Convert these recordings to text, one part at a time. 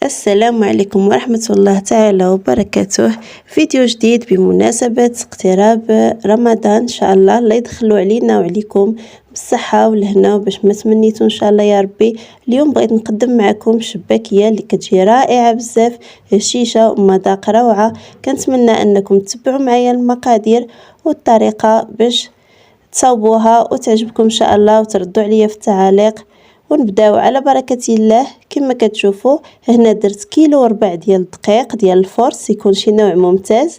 السلام عليكم ورحمة الله تعالى وبركاته. فيديو جديد بمناسبة اقتراب رمضان. ان شاء الله يدخلوا علينا وعليكم بالصحة والهنا باش ما تمنيتوا ان شاء الله يا ربي. اليوم بغيت نقدم معكم شباكية اللي كتجي رائعة بزاف، هشيشة ومذاق روعة. كنتمنى انكم تتبعوا معايا المقادير والطريقة باش تصاوبوها وتعجبكم ان شاء الله وتردوا عليا في التعاليق. ونبداو على بركة الله. كما كتشوفوا هنا درت كيلو وربع ديال الدقيق ديال الفورس، يكون شي نوع ممتاز.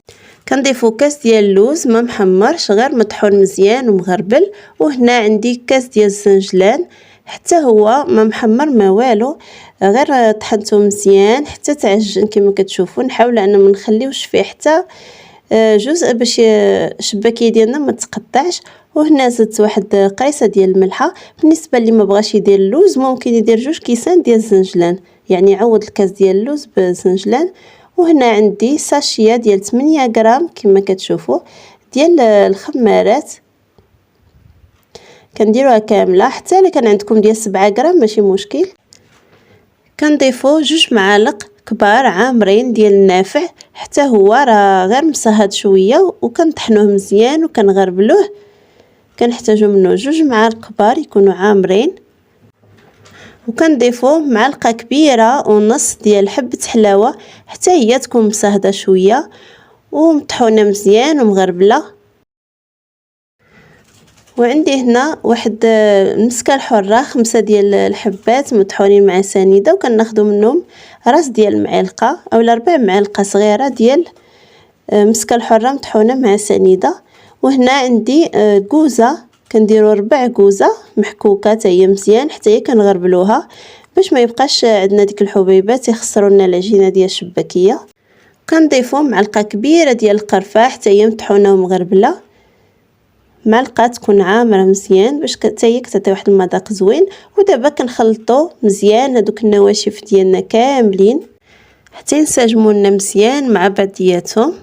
كنضيفوا كاس ديال اللوز ما محمرش، غير مطحون مزيان ومغربل. وهنا عندي كاس ديال الزنجلان حتى هو ما محمر ما والو، غير طحنته مزيان حتى تعجن. كما كتشوفوا نحاول ان ما نخليوش فيه حتى جزء باش الشباكيه ديالنا ما تقطعش. وهنا زدت واحد قريصه ديال الملحه. بالنسبه اللي ما بغاش يدير اللوز ممكن يدير 2 كيسان ديال الزنجلان، يعني يعوض الكاس ديال اللوز بالزنجلان. وهنا عندي ساشيه ديال 8 غرام كما كتشوفوا ديال الخمارات، كنديروها كامله. حتى الا كان عندكم ديال 7 غرام ماشي مشكل. كنضيفوا 2 معالق كبار عامرين ديال النافع، حتى هو راه غير مصهد شويه، وكنطحنوه مزيان وكنغربلوه. كنحتاجو منه 2 معالق كبار يكونوا عامرين. وكنضيفوا معلقه كبيره ونص ديال حبه حلاوه حتى هي تكون مصهده شويه ومطحونه مزيان ومغربله. وعندي هنا واحد المسكه الحره 5 ديال الحبات مطحونين مع سنيده، وكناخذوا منهم راس ديال المعلقه اولا 4 معالق صغيره ديال مسكه الحره مطحونه مع سنيده. وهنا عندي كوزه، كنديروا 4 كوزه محكوكه حتى هي مزيان حتى هي كنغربلوها باش ما يبقاش عندنا ديك الحبيبات يخسروا لنا العجينه ديال الشباكيه. كنضيفوا معلقه كبيره ديال القرفه حتى هي مطحونه ومغربله، معلقه تكون عامره مزيان باش حتى هي كتعطي واحد المذاق زوين. ودابا كنخلطوا مزيان هذوك النواشف ديالنا كاملين حتى ينسجموا لنا مزيان مع بعضياتهم.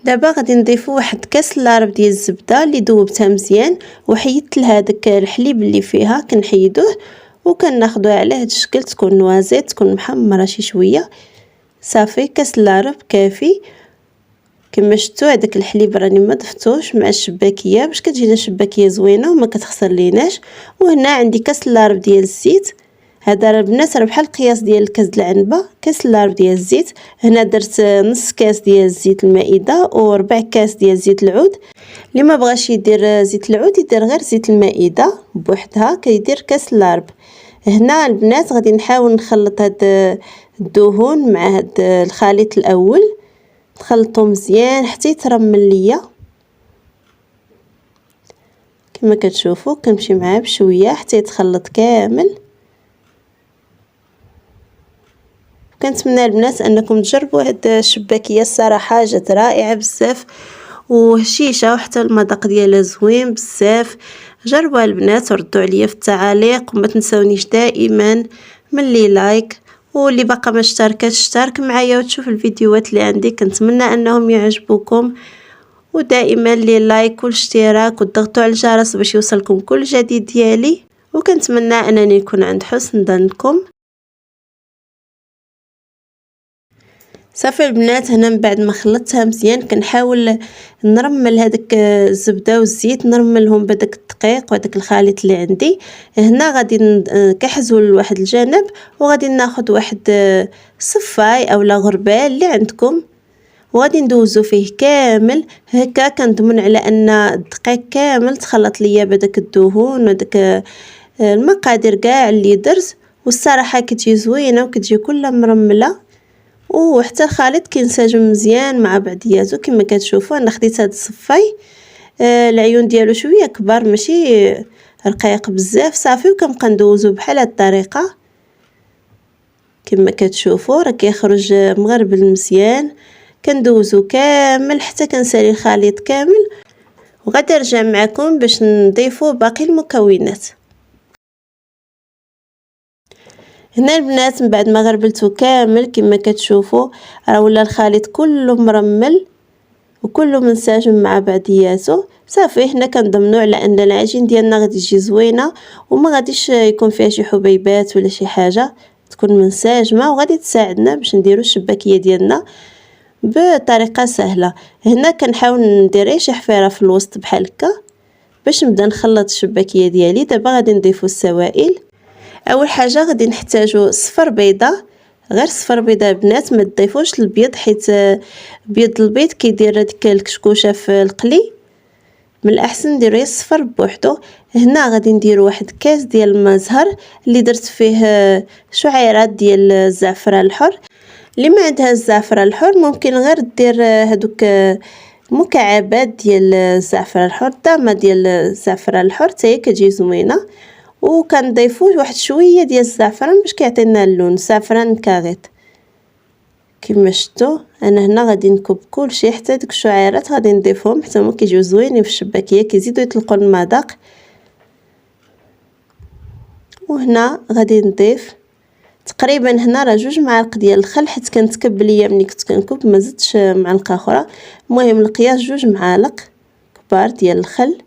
دابا غادي نضيفوا واحد كاس لارب ديال الزبده اللي ذوبتها مزيان وحيدت لها داك الحليب اللي فيها، كنحيدوه وكناخذوه على هذا الشكل. تكون نوازيت تكون محمره شي شويه. صافي كاس لارب كافي. كما شفتوا هذاك الحليب راني ما ضفتوش مع الشباكيه باش كتجينا شباكيه زوينه وما كتخسر ليناش. وهنا عندي كاس لارب ديال الزيت، هذا البنات راه بحال القياس ديال الكاس العنبه. كاس لارب ديال الزيت، هنا درت نص كاس ديال زيت المائده وربع كاس ديال زيت العود. اللي ما بغاش يدير زيت العود يدير غير زيت المائده بوحدها، كيدير كاس لارب. هنا البنات غادي نحاول نخلط هاد الدهون مع هاد الخليط الاول، نخلطو مزيان حتى يترمل ليا. كما كتشوفوا كنمشي معاه بشويه حتى يتخلط كامل. كنتمنى البنات انكم تجربوا هاد الشباكيه، الصراحه جات رائعه بزاف وهشيشه وحتى المذاق ديالها زوين بزاف. جربوها البنات وردوا عليا في التعاليق، وما تنسونيش دائما من لي لايك، واللي باقا ما اشتركتش اشترك معايا وتشوف الفيديوهات اللي عندي. كنتمنى انهم يعجبوكم، ودائما لي لايك والاشتراك وتضغطوا على الجرس باش يوصلكم كل جديد ديالي. وكنتمنى انني نكون عند حسن ظنكم. صافي البنات هنا من بعد ما خلطتها مزيان كنحاول نرمل هذاك الزبده والزيت، نرملهم بداك الدقيق وهذاك الخليط اللي عندي. هنا غادي نكحزو لواحد الجانب، وغادي ناخذ واحد صفاي اولا غربال اللي عندكم، وغادي ندوزو فيه كامل هكا. كنضمن على ان الدقيق كامل تخلط ليا بداك الدهون وداك المقادير كاع اللي درت. والصراحه كتجي زوينه وكتجي كلها مرمله، وحتى الخليط كينسجم مزيان مع بعضياتو. كما كتشوفوا انا خديت هذا الصفاي، العيون ديالو شويه كبار ماشي رقيق بزاف. صافي وكنبقى ندوزو بحال هاد الطريقه. كما كتشوفوا راه كيخرج مغربل مزيان. كندوزو كامل حتى كنسالي الخليط كامل، وغادي نرجع معكم باش نضيفوا باقي المكونات. هنا البنات من بعد ما غربلتو كامل كما كتشوفوا راه ولا الخليط كله مرمل وكله منسجم مع بعضياته. صافي هنا كنضمنوا على ان العجين ديالنا غادي تجي زوينه وما غاديش يكون فيها شي حبيبات ولا شي حاجه، تكون منسجمه وغادي تساعدنا باش نديروا الشباكيه ديالنا بطريقه سهله. هنا كنحاول ندير شي حفيره في الوسط بحال هكا باش نبدا نخلط الشباكيه ديالي. دابا غادي نضيفوا السوائل. اول حاجه غادي نحتاجوا صفر بيضه، غير صفر بيضه بنات، ما تضيفوش البيض حيت بيض البيض كيدير ديك الكشكوشه في القلي. من الاحسن نديرو الصفر بوحدو. هنا غادي نديرو واحد كاس ديال الماء زهر اللي درت فيه شعيرات ديال الزعفران الحر. اللي ما عندها الزعفران الحر ممكن غير دير هادوك مكعبات ديال الزعفران الحر، دامه ديال الزعفران الحر حتى هي كتجي زوينه. وكنضيفوا واحد شويه ديال الزعفران باش كيعطينا اللون، زعفران كاغيط. كما شفتوا انا هنا غادي نكب كلشي حتى ديك الشعيرات غادي نضيفهم حتى هما كيجيو زوينين في الشباكيه، كيزيدوا يطلقوا المذاق. وهنا غادي نضيف تقريبا هنا راه 2 معالق ديال الخل، حيت كانت كب ليا ملي كنت كنكب ما زدتش معلقه اخرى. المهم القياس 2 معالق كبار ديال الخل.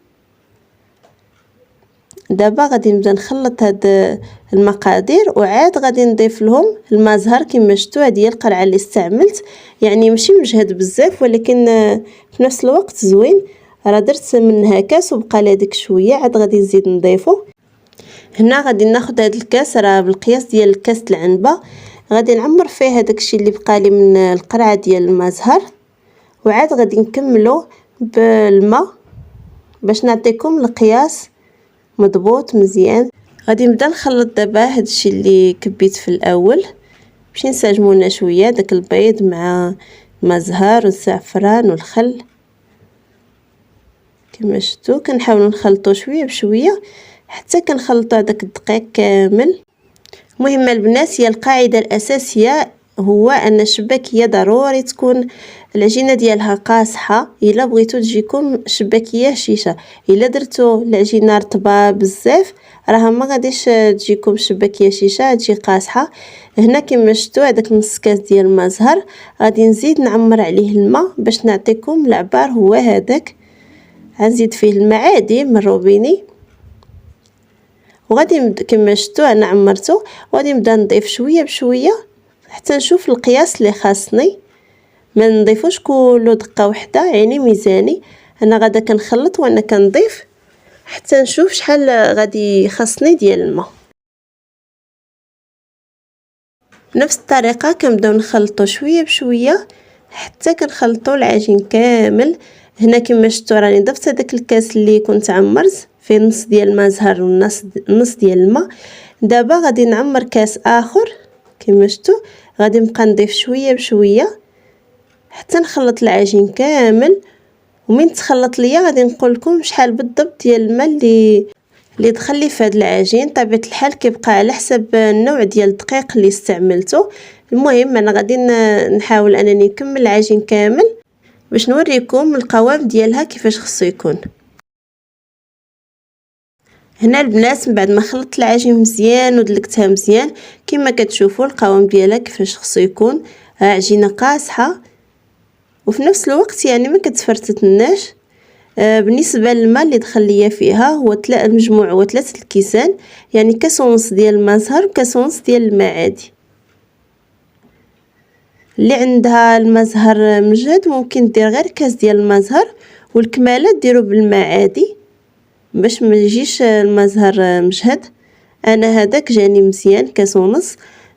دابا غادي نبدا نخلط هاد المقادير وعاد غادي نضيف لهم الماء زهر. كما شفتوا هذه هي القرعه اللي استعملت، يعني ماشي مجهد بزاف ولكن في نفس الوقت زوين. راه درت منها كاس وبقى لي ديك شويه، عاد غادي نزيد نضيفو. هنا غادي ناخذ هذا الكاس راه بالقياس ديال الكاس العنبه، غادي نعمر فيه هذاك الشيء اللي بقى لي من القرعه ديال الماء زهر، وعاد غادي نكملو بالماء باش نعطيكم القياس مضبوط مزيان. غادي نبدا نخلط دابا هادشي اللي كبيت في الاول باش نسجمو لنا شويه داك البيض مع الماء زهر والزعفران والخل. كما شفتوا كنحاولوا نخلطوا شويه بشويه حتى كنخلطوا هذاك الدقيق كامل. المهم البنات هي القاعده الاساسيه هو ان الشباكيه ضروري تكون العجينه ديالها قاصحه. الا بغيتو تجيكم شباكيه شيشه، الا درتو العجينه رطبه بزاف راه ما غاديش تجيكم شباكيه شيشه، تجي قاصحه. هنا كما شفتوا هذاك نص كاس ديال الماء زهر غادي نزيد نعمر عليه الماء باش نعطيكم العبار هو هذاك. غنزيد فيه الماء عادي من الروبيني وغادي كما شفتوا انا عمرته، وغادي نبدا نضيف شويه بشويه حتى نشوف القياس اللي خاصني. ما نضيفوش كله دقه واحده، يعني ميزاني. انا غادا كنخلط وانا كنضيف حتى نشوف شحال غادي خاصني ديال الماء. بنفس الطريقه كنبداو نخلطوا شويه بشويه حتى كنخلطوا العجين كامل. هنا كما شفتوا راني ضفت هذاك الكاس اللي كنت عمرت فيه نص ديال الماء زهر ونص ديال الماء. دابا غادي نعمر كاس اخر. كما شفتوا غادي نبقى نضيف شويه بشويه حتى نخلط العجين كامل. ومن تخلط ليا غادي نقول لكم شحال بالضبط ديال الماء اللي دخل لي في هذا العجين. طبيعه الحال كيبقى على حسب النوع ديال الدقيق اللي استعملته. المهم انا غادي نحاول انني نكمل العجين كامل باش نوريكم القوام ديالها كيفاش خصو يكون. هنا البنات من بعد ما خلطت العجين مزيان ودلكتها مزيان كما كتشوفوا القوام ديالها كيفاش خصو يكون، عجينه قاصحه وفي نفس الوقت يعني ما كتفرتتناش. بالنسبه للماء اللي دخل ليا فيها هو المجموع هو 3 الكيسان، يعني كاس ونص ديال الماء زهر وكاس ونص ديال الماء عادي. اللي عندها الماء زهر مجهد ممكن دير غير كاس ديال الماء زهر، والكماله ديروا بالماء عادي باش ما يجيش الماء زهر مجهد. انا هذاك جاني مزيان كاس ونص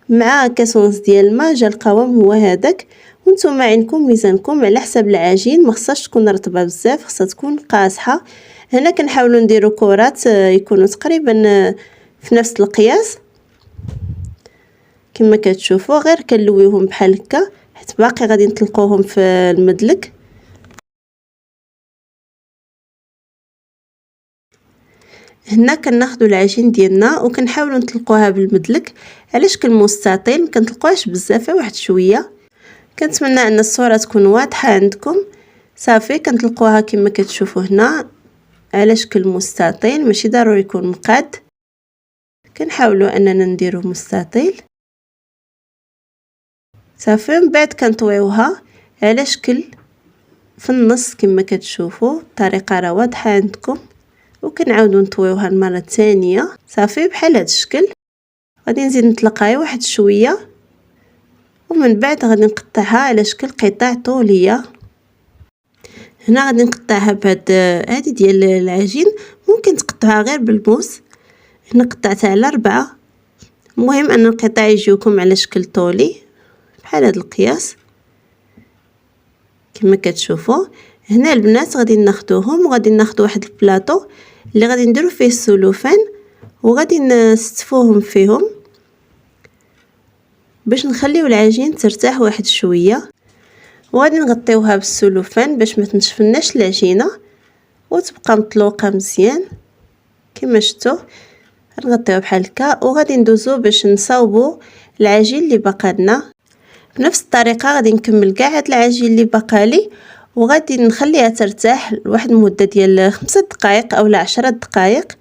مع كاس ونص ديال الماء، جا القوام هو هذاك. وانتم عينكم ميزانكم على حسب العجين، ما خصهاش تكون رطبه بزاف، خصها تكون قاصحه. هنا كنحاولوا نديروا كرات يكونوا تقريبا في نفس القياس كما كتشوفوا، غير كنلويوهم بحال هكا حيت باقي غادي نطلقوهم في المدلك. هنا كناخذوا العجين ديالنا وكنحاولوا نطلقوها بالمدلك على شكل مستطيل، ما كنطلقوهاش بزاف واحد شويه. كنتمنى ان الصوره تكون واضحه عندكم. صافي كنطلقوها كما كتشوفوا هنا على شكل مستطيل، ماشي ضروري يكون مقاد. كنحاولوا اننا نديرو مستطيل. صافي من بعد كنطويوها على شكل في النص كما كتشوفوا. الطريقه راه واضحه عندكم، وكنعاودوا نطويوها المره الثانيه. صافي بحال هذا الشكل. غادي نزيد نطلقها واحد شويه، ومن بعد غادي نقطعها على شكل قطع طوليه. هنا غادي نقطعها بهاد هادي ديال العجين، ممكن تقطعها غير بالموس. هنا قطعتها على 4. المهم ان القطع يجيوكم على شكل طولي بحال هذا القياس كما كتشوفوا. هنا البنات غادي ناخذوهم، وغادي ناخذ واحد البلاطو اللي غادي نديرو فيه السلوفان، وغادي نستفوهم فيهم باش نخليو العجين ترتاح واحد شويه. وغادي نغطيوها بالسلوفان باش ما تنشفناش العجينه وتبقى مطلوقه مزيان كما شفتوا. نغطيوها بحال هكا، وغادي ندوزو باش نصاوبوا العجين اللي بقى لنا. بنفس الطريقه غادي نكمل كاع هاد العجين اللي بقى لي، وغادي نخليها ترتاح لواحد المده ديال 5 دقائق او 10 دقائق،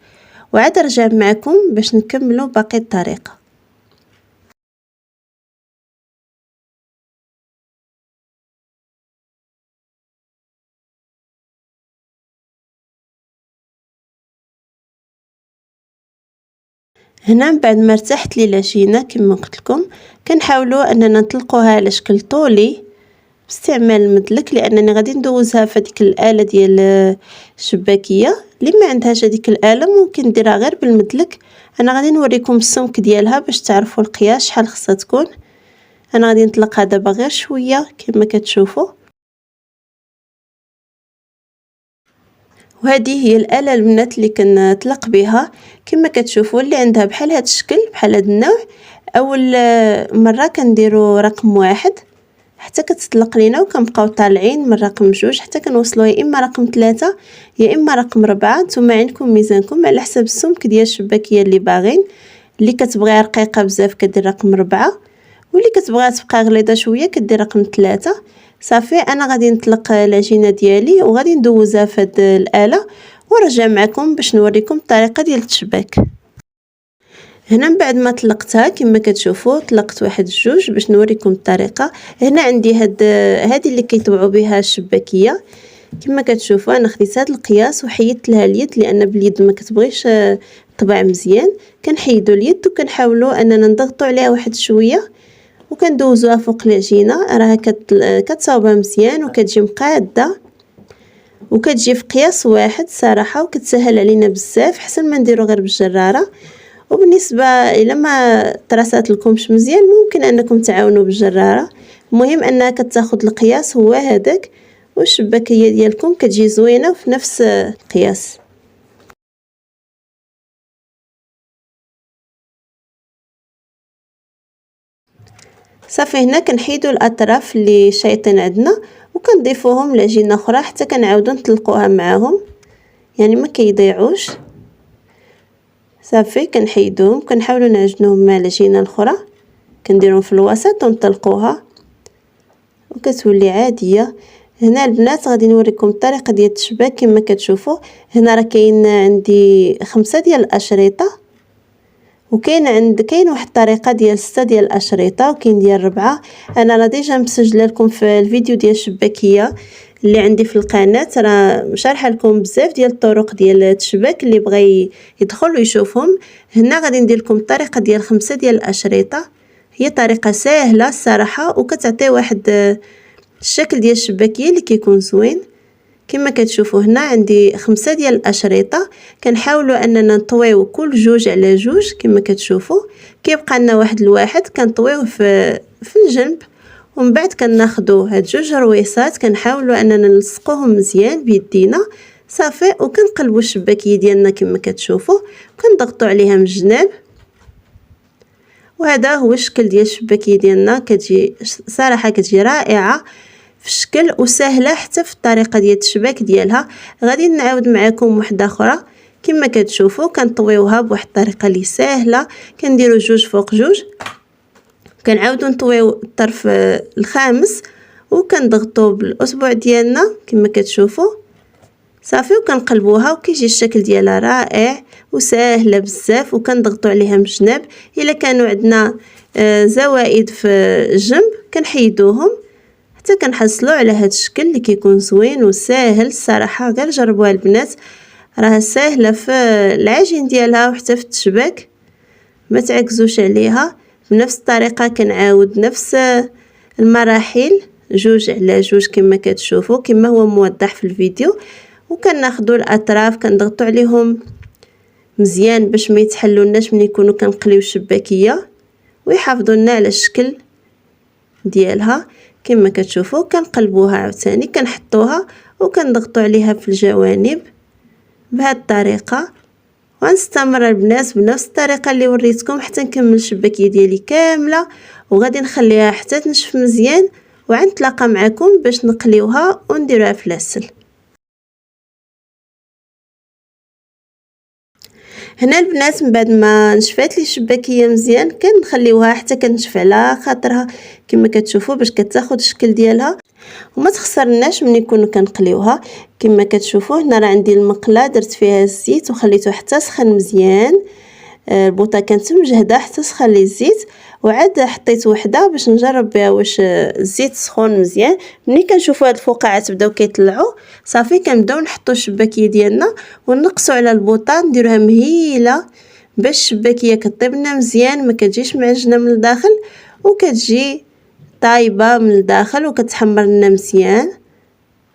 وعاد نرجع معكم باش نكملوا باقي الطريقه. هنا من بعد ما ارتاحت لي العجينه كما قلت لكم، كنحاولوا اننا نطلقوها على شكل طولي باستعمال المدلك، لانني غادي ندوزها في هذيك الاله ديال الشباكيه. اللي ما عندهاش هذيك الاله ممكن ديرها غير بالمدلك. انا غادي نوريكم السمك ديالها باش تعرفوا القياس شحال خصها تكون. انا غادي نطلقها دابا غير شويه كما كتشوفوا. وهذه هي الاله البنات اللي كنطلق بها كما كتشوفوا، اللي عندها بحال هذا الشكل بحال هذا النوع. اول مره كنديروا رقم 1 حتى كتطلق لينا، وكنبقاو طالعين من رقم 2 حتى كنوصلوا يا اما رقم 3 يا اما رقم 4. نتوما عندكم ميزانكم على حسب السمك ديال الشباكيه اللي باغين. اللي كتبغيها رقيقه بزاف كدير رقم 4، واللي كتبغيها تبقى غليظه شويه كدير رقم 3. صافي انا غادي نطلق العجينه ديالي وغادي ندوزها في هاد الاله، ونرجع معكم باش نوريكم الطريقه ديال التشباك. هنا من بعد ما طلقتها كما كتشوفوا طلقت واحد 2 باش نوريكم الطريقه. هنا عندي هذه اللي كيطبعوا بها الشباكيه كما كتشوفوا. انا خديت هذا القياس وحيدت لها اليد، لان باليد ما كتبغيش طبع مزيان. كنحيدوا اليد وكنحاولوا اننا نضغطوا عليها واحد شويه، وكندوزوها فوق العجينه. راها كتصاوبها مزيان وكتجي مقاده، وكتجي في قياس واحد صراحه، وكتسهل علينا بزاف حسن ما نديرو غير بالجراره. وبالنسبه الى ما طراسات لكمش مزيان ممكن انكم تعاونوا بالجراره. المهم انها كتاخذ القياس هو هذاك، والشباكيه ديالكم كتجي زوينه وفي نفس القياس. صافي هنا كنحيدوا الاطراف اللي شايطين عندنا وكنضيفوهم لعجينه اخرى حتى كنعاودوا نطلقوها معاهم، يعني ما كيضيعوش. صافي كنحيدوهم كنحاولوا نعجنوهم مع العجينه الاخرى، كنديرهم في الوسط ونطلقوها وكتولي عاديه. هنا البنات غادي نوريكم الطريقه ديال التشباك كما كتشوفوا. هنا راه كاين عندي 5 ديال الاشرطه، وكاين واحد الطريقه ديال 6 ديال الاشرطه، وكاين ديال 4. انا راه ديجا مسجله لكم في الفيديو ديال الشباكيه اللي عندي في القناه، راه شارحه لكم بزاف ديال الطرق ديال التشباك. اللي بغى يدخل ويشوفهم. هنا غادي ندير لكم الطريقه ديال 5 ديال الاشرطه. هي طريقه سهله الصراحه، وكتعطي واحد الشكل ديال الشباكيه اللي كيكون زوين. كما كتشوفوا هنا عندي 5 ديال الاشرطه. كنحاولوا اننا نطويو كل 2 على 2 كما كتشوفوا. كيبقى لنا واحد الواحد كنطويوه في الجنب، ومن بعد كناخذوا هاد 2 رويصات كنحاولوا اننا نلصقوهم مزيان بيدينا. صافي وكنقلبوا الشباكيه ديالنا كما كتشوفوا، وكنضغطوا عليها من الجناب. وهذا هو الشكل ديال الشباكيه ديالنا. كتجي صراحه كتجي رائعه في الشكل وسهله حتى في الطريقه ديال التشباك ديالها. غادي نعاود معكم وحده اخرى كما كتشوفوا. كنطويوها بواحد الطريقه اللي سهله، كنديروا 2 فوق 2، كنعاودوا نطويو الطرف الخامس وكنضغطوا بالاصبع ديالنا كما كتشوفوا. صافي وكنقلبوها وكيجي الشكل ديالها رائع وسهله بزاف. وكنضغطوا عليها من الجناب. الا كانوا عندنا زوائد في الجنب كنحيدوهم حتى كنحصلوا على هذا الشكل اللي كيكون زوين وساهل الصراحه. غير جربوها البنات، راه ساهله في العجين ديالها وحتى في التشباك، ما تعكزوش عليها. بنفس الطريقه كنعاود نفس المراحل جوج على جوج كما كتشوفوا كما هو موضح في الفيديو. وكناخذوا الاطراف كنضغطوا عليهم مزيان باش ما يتحلوناش ملي يكونوا كنقليو الشباكيه ويحافظوا لنا على الشكل ديالها كما كتشوفوا. كنقلبوها عاوتاني كنحطوها وكنضغطوا عليها في الجوانب بهذه الطريقه. ونستمر البنات بنفس الطريقه اللي وريتكم حتى نكمل الشباكيه ديالي كامله، وغادي نخليها حتى تنشف مزيان وغنتلاقى معكم باش نقليوها ونديروها في العسل. هنا البنات من بعد ما نشفات لي الشباكيه مزيان كنخليوها حتى كنشف على خاطرها كما كتشوفوا باش كتاخذ الشكل ديالها وما تخسرناش ملي نكونوا كنقليوها. كما كتشوفوا هنا راه عندي المقله درت فيها الزيت وخليته حتى سخن مزيان. البوطه كانت مجهده حتى سخن لي الزيت، وعاد حطيت وحده باش نجرب بها واش الزيت سخون مزيان. ملي كنشوفوا هاد الفقاعات بداو كيطلعوا صافي كنبداو نحطوا الشباكيه ديالنا ونقصوا على البوطه نديروها مهيله باش الشباكيه كطيب لنا مزيان، ما كتجيش معجنه من الداخل وكتجي طايبه من الداخل وكتحمر لنا مزيان.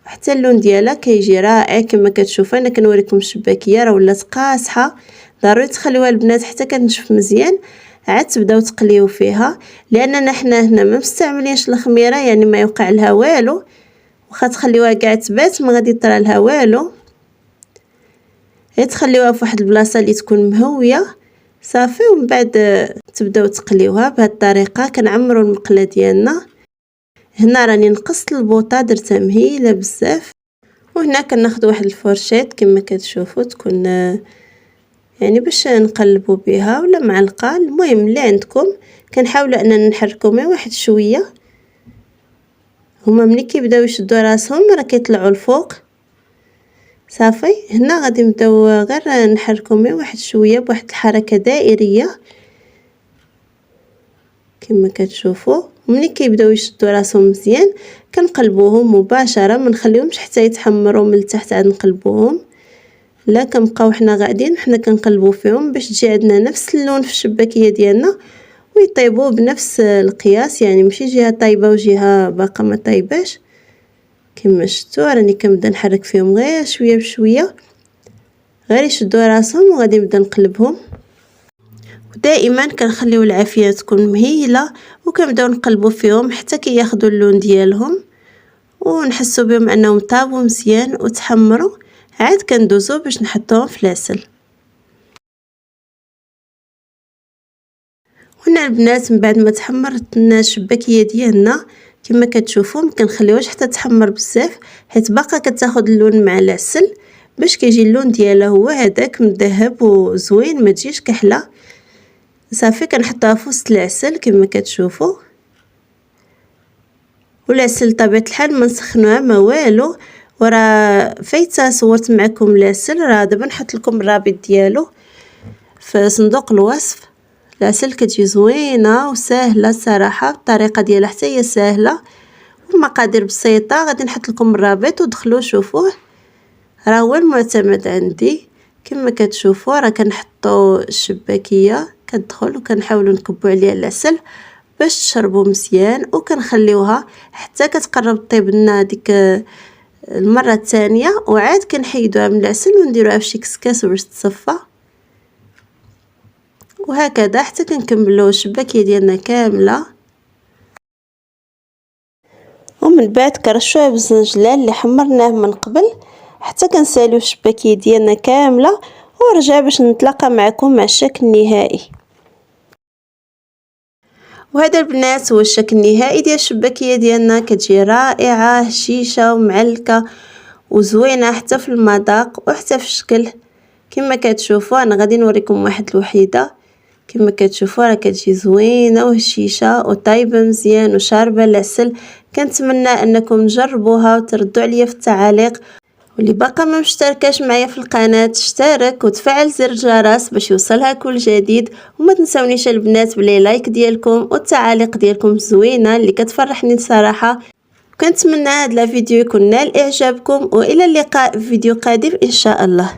حتى اللون ديالها كيجي رائع كما كتشوفوا. انا كنوريكم الشباكيه راه ولات قاصحه، ضروري تخليوها البنات حتى كتنشف مزيان عاد تبداو تقليو فيها، لاننا حنا هنا ما مستعملينش الخميره يعني ما يوقع لها والو، واخا تخليوها كاع تبات ما غادي يطرى لها والو. غير تخليوها في واحد البلاصه اللي تكون مهويه صافي، ومن بعد تبداو تقليوها بهذه الطريقه. كنعمروا المقله ديالنا. هنا راني نقصت البوطه درتها مهيله بزاف، وهنا كناخذ واحد الفرشيط كما كتشوفوا تكون يعني باش نقلبوا بها ولا معلقه، المهم اللي عندكم. كنحاولوا اننا نحركوا مع واحد شويه، هما ملي كيبداو يشدوا راسهم راه كيطلعوا الفوق صافي. هنا غادي نبداو غير نحركوا مع واحد شويه بواحد الحركه دائريه كما كتشوفوا. ملي كيبداو يشدوا راسهم مزيان كنقلبوهم مباشره، ما نخليهمش حتى يتحمروا من التحت عاد نقلبوهم، لا كنبقاو حنا قاعدين حنا كنقلبوا فيهم باش تجي عندنا نفس اللون في الشباكيه ديالنا ويطيبوا بنفس القياس، يعني ماشي جهه طايبه وجهه باقا ما طايباش. كما شفتوا راني كنبدا نحرك فيهم غير شويه بشويه غير يشدوا راسهم وغادي نبدا نقلبهم. ودائما كنخليو العافيه تكون مهيله وكنبداو نقلبوا فيهم حتى كياخذوا اللون ديالهم ونحسوا بهم انهم طابوا مزيان وتحمروا. عاد كندوزو باش نحطوهم في العسل. هنا البنات من بعد ما تحمرت لنا الشباكيه ديالنا كما كتشوفوا ما كنخليوهاش حتى تحمر بزاف حيت باقا كتاخذ اللون مع العسل باش كيجي اللون ديالها هو هذاك مذهب وزوين ما تجيش كحله. صافي كنحطها في وسط العسل كما كتشوفوا، والعسل طبيعه الحال ما نسخنوها ما والو. وراه فايته صورت معكم العسل، راه دابا نحط لكم الرابط ديالو في صندوق الوصف. العسل كتجي زوينه وسهله الصراحه، الطريقه ديالها حتى هي سهله والمقادير بسيطه. غادي نحط لكم الرابط ودخلوا شوفوه، راه هو المعتمد عندي. كما كتشوفوا راه كنحطوا الشباكيه كتدخل وكنحاولوا نكبوا عليها العسل باش تشربوا مزيان، وكنخليوها حتى كتقرب طيب لنا ديك المره الثانيه، وعاد كنحيدوها من العسل ونديروها في شي كسكاس باش تصفى. وهكذا حتى كنكملوا الشباكيه ديالنا كامله. ومن بعد كنرشوها بالزنجلان اللي حمرناه من قبل حتى كنساليو الشباكيه ديالنا كامله، ونرجع باش نتلاقى معكم مع الشكل النهائي. وهذا البنات هو الشكل النهائي ديال الشباكيه ديالنا. كتجي رائعه هشيشه ومعلكه وزوينه حتى في المذاق وحتى في الشكل. كما كتشوفوا انا غادي نوريكم واحد الوحيده. كما كتشوفوا راه كتجي زوينه وهشيشه وطايبه مزيان وشاربه العسل. كنتمنى انكم تجربوها وتردوا عليا في التعاليق. واللي باقا ما مشتركاش معايا في القناه اشترك وتفعل زر الجرس باش يوصلها كل جديد. وما تنسونيش البنات بلي لايك ديالكم والتعاليق ديالكم زوينه اللي كتفرحني صراحه. كنتمنى هذا الفيديو يكون نال اعجابكم، والى اللقاء في فيديو قادم ان شاء الله.